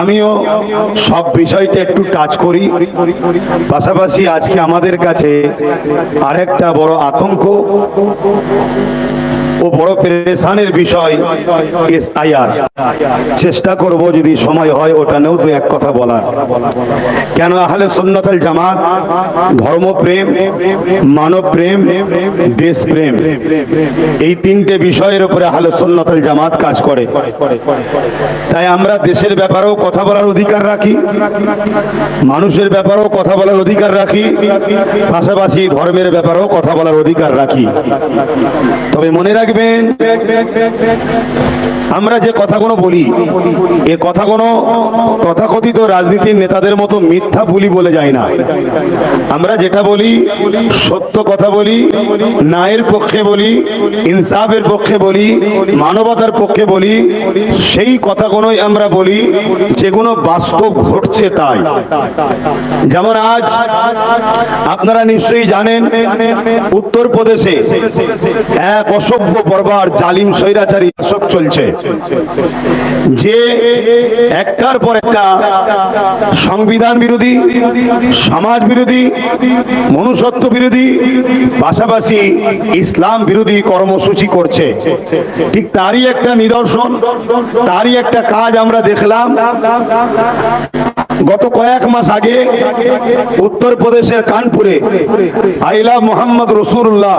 আমিও সব বিষয়টা একটু টাচ করি, পাশাপাশি আজকে আমাদের কাছে আরেকটা বড় আতঙ্ক ও বড় পেরেশানের বিষয় এসআইআর। চেষ্টা করব যদি সময় হয় ওটা নিয়েও তো এক কথা বলার। কেন আহলে সুন্নাত ওয়াল জামাত ধর্মপ্রেম, মানবপ্রেম, দেশপ্রেম, এই তিনটে বিষয়ের উপরে আহলে সুন্নাত ওয়াল জামাত কাজ করে। তাই আমরা দেশের ব্যাপারেও কথা বলার অধিকার রাখি, মানুষের ব্যাপারেও কথা বলার অধিকার রাখি, পাশাপাশি ধর্মের ব্যাপারেও কথা বলার অধিকার রাখি। তবে মনে রাখবেন, আমরা যে কথাগুলো বলি এ কথাগুলো তথাকথিত রাজনীতির নেতাদের মতো মিথ্যা বলি বলে যায় না। আমরা যেটা বলি সত্য কথা বলি, ন্যায়ের পক্ষে বলি, ইনসাফের পক্ষে বলি, মানবতার পক্ষে বলি। সেই কথাগুলোই আমরা বলি যেগুলো বাস্তব ঘটছে তাই। যেমন আজ আপনারা নিশ্চয়ই জানেন, উত্তরপ্রদেশে এক অসভ্য বর্বর জালিম স্বৈরাচারী শাসক চলছে, যে একটার পর একটা সংবিধান বিরোধী, সমাজ বিরোধী, মনুষ্যত্ব বিরোধী, পাশাপাশি ইসলাম বিরোধী কর্মসূচি করছে। ঠিক তারই একটা নিদর্শন, তারই একটা কাজ আমরা দেখলাম গত কয়েক মাস আগে উত্তরপ্রদেশের কানপুরে আইলা মোহাম্মদ রাসূলুল্লাহ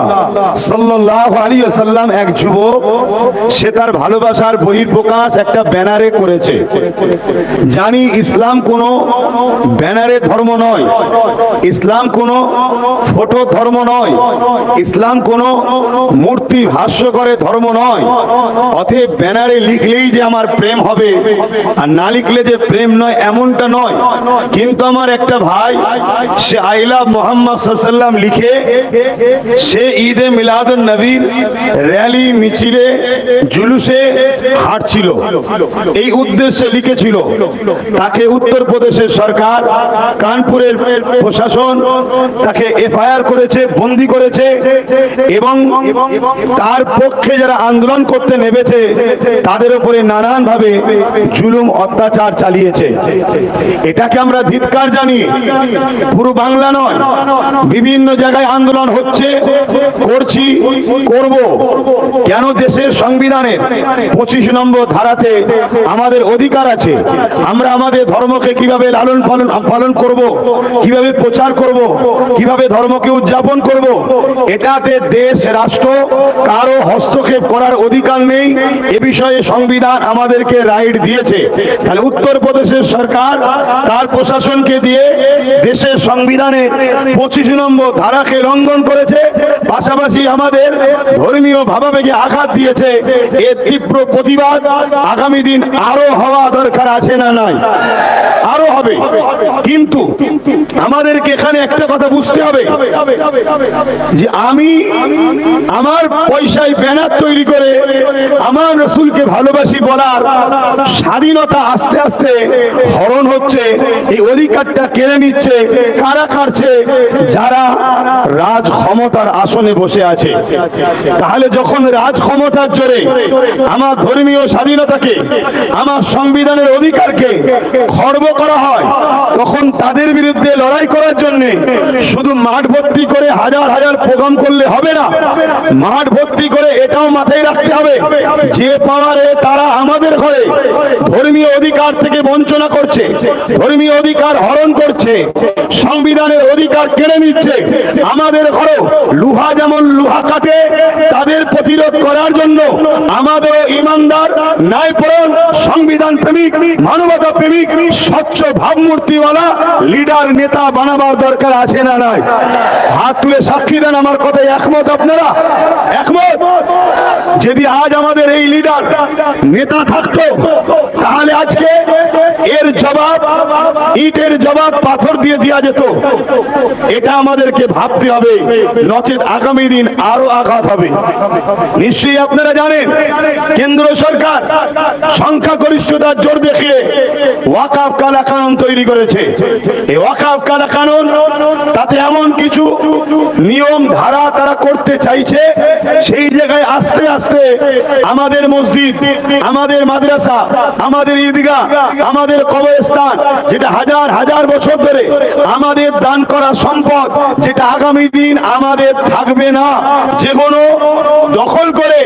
সাল্লাল্লাহু আলাইহি ওয়াসাল্লাম, এক যুবক, সে তার ভালোবাসার বহিঃপ্রকাশ একটা ব্যানারে করেছে। জানি ইসলাম কোনো ব্যানারের ধর্ম নয়, ইসলাম কোনো ফটো ধর্ম নয়, ইসলাম কোনো মূর্তি ভাষ্য করে ধর্ম নয়। অতএব ব্যানারে লিখলেই যে আমার প্রেম হবে আর না লিখলে যে প্রেম নয় এমনটা নয়। কিন্তু আমার একটা ভাই, সে আই লাভ মোহাম্মদ সাল্লাল্লাহু আলাইহি ওয়াসাল্লাম লিখে সে ঈদে মিলাদুন নবীর র্যালি, মিছিলে, জুলুসে হাঁটছিল, এই উদ্দেশ্যে লিখেছিল। তাকে উত্তরপ্রদেশের সরকার, কানপুরের প্রশাসন তাকে এফআইআর করেছে, বন্দী করেছে, এবং তার পক্ষে যারা আন্দোলন করতে নেমেছে তাদের উপরে নানান ভাবে জুলুম অত্যাচার চালিয়েছে। এটাকে আমরা ধিক্কার জানি। পুরো বাংলা নয়, বিভিন্ন জায়গায় আন্দোলন হচ্ছে, করছি, করব। কেন? দেশের সংবিধানের 25 নম্বর ধারাতে আমাদের অধিকার আছে। আমরা আমাদের ধর্মকে কিভাবে লালন পালন করব, কিভাবে প্রচার করব, কিভাবে ধর্মকে উদযাপন করব, এটাতে দেশ রাষ্ট্র কারো হস্তক্ষেপ করার অধিকার নেই। এ বিষয়ে সংবিধান আমাদেরকে রাইট দিয়েছে। তাহলে উত্তরপ্রদেশের সরকার তার প্রশাসনকে দিয়ে দেশের সংবিধানের 25 নম্বর ধারাকে লঙ্ঘন করেছে, পাশাপাশি আমাদের ধর্মীয় ভাবাবেগে আঘাত দিয়েছে। এর তীব্র প্রতিবাদ আগামী দিন আরো হওয়া দরকার আছে না নাই? আরো হবে। কিন্তু আমাদেরকে এখানে একটা কথা বুঝতে হবে যে আমি আমার পয়সায় ব্যানার তৈরি করে আমার রাসূলকে ভালোবাসি বলার স্বাধীনতা আস্তে আস্তে হরণ হচ্ছে। এই অধিকারটা কেড়ে নিচ্ছে কারা? কাটছে যারা রাজ ক্ষমতার আসনে বসে আছে। তাহলে যখন রাজ ক্ষমতার জোরে আমার ধর্মীয় স্বাধীনতাকে, আমার সংবিধানের অধিকারকে খর্ব করা হয়, তখন তাদের বিরুদ্ধে লড়াই করার জন্য শুধু মাঠ ভর্তি করে হাজার হাজার প্রোগ্রাম করলে হবে না। মাঠ ভর্তি করে এটাও মাথায় রাখতে হবে যে পাওয়ারে তারা আমাদের ঘরে ধর্মীয় অধিকার থেকে বঞ্চনা করছে, ধর্মীয় অধিকার হরণ করছে, সংবিধানের অধিকার কেড়ে নিচ্ছে। আমাদের ঘরেও লোহা যেমন লোহা কাটে, তাদের প্রতিরোধ করার জন্য আমাদের ইমানদার, ন্যায়পরায়ণ, সংবিধান প্রেমিক, মানবতা প্রেমিক, স্বচ্ছ ভাবমূর্তিওয়ালা লিডার, নেতা বানাবার দরকার আছে না নাই? হাত তুলে সাক্ষী দেন আমার কথায় একমত আপনারা? একমত? যদি আজ আমাদের এই লিডার, নেতা থাকতো, তাহলে আজকে এর জবাব, ইটের জবাব পাথর দিয়ে দেওয়া যেত। এটা আমাদেরকে ভাবতে হবে, নচেত আগামী দিন আরো আঘাত হবে। নিশ্চয়ই আপনারা জানেন, কেন্দ্র সরকার সংখ্যাগরিষ্ঠতার জোর দেখিয়ে ওয়াকফ কালাকানুন কানুন তৈরি করেছে। এই ওয়াকফ কানুন তাতে এমন কিছু নিয়ম ধারা তারা করতে চাইছে, সেই জায়গায় আস্তে আস্তে আমাদের মসজিদ, আমাদের মাদ্রাসা, আমাদের ঈদগাহ, আমাদের কবরস্থান, যেটা হাজার হাজার বছর ধরে আমাদের দান করা সম্পদ, যেটা আগামী দিন আমাদের থাকবে না, যেগুলো দখল করে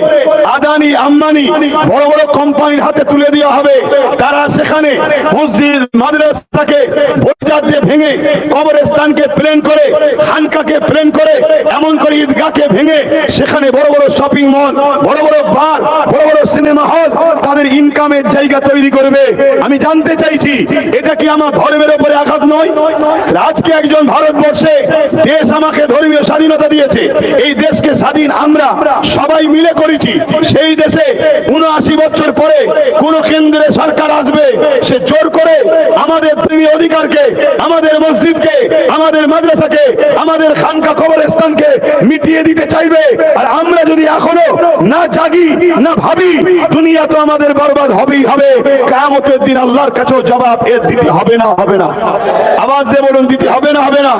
আদানি আম্বানি বড় বড় কোম্পানির হাতে তুলে দেওয়া হবে, তারা সেখানে মসজিদ মাদ্রাসাকে বইজার দিয়ে ভেঙে, কবরস্থানকে প্লেন করে, খানকাকে প্লেন করে, এমন করে ঈদগাহকে ভেঙে সেখানে বড় বড় শপিং মল, বড় বড় বার, বড় বড় সিনেমা হল, তাদের ইনকামের জায়গা তৈরি করবে। আমি জানতে চাইছি, এটা কি আমার ধর্মের উপরে আঘাত নয়? আজকে একজন ভারতবর্ষে দেশ আমাকে ধর্মীয় স্বাধীনতা দিয়েছে, এই দেশকে স্বাধীন আমরা সবাই মিলে করেছি। সেই দেশে ৭৯ বছর পরে কোন কেন্দ্রে সরকার আসবে, সে জোর করে আমাদের ধর্মীয় অধিকারকে, আমাদের মসজিদকে, আমাদের মাদ্রাসাকে, আমাদের খানকা কবরস্থানকে মিটিয়ে দিতে চাইবে। আর আমরা যদি এখনো না জাগি, না ভাবি, দুনিয়া তো আমাদের বরবাদ হবেই হবে। কিয়ামতের দিন আল্লাহর কাছেও জবাব এর দিতে হবে না, হবে না? আওয়াজ দিয়ে বলুন, দিতে হবে না, হবে না?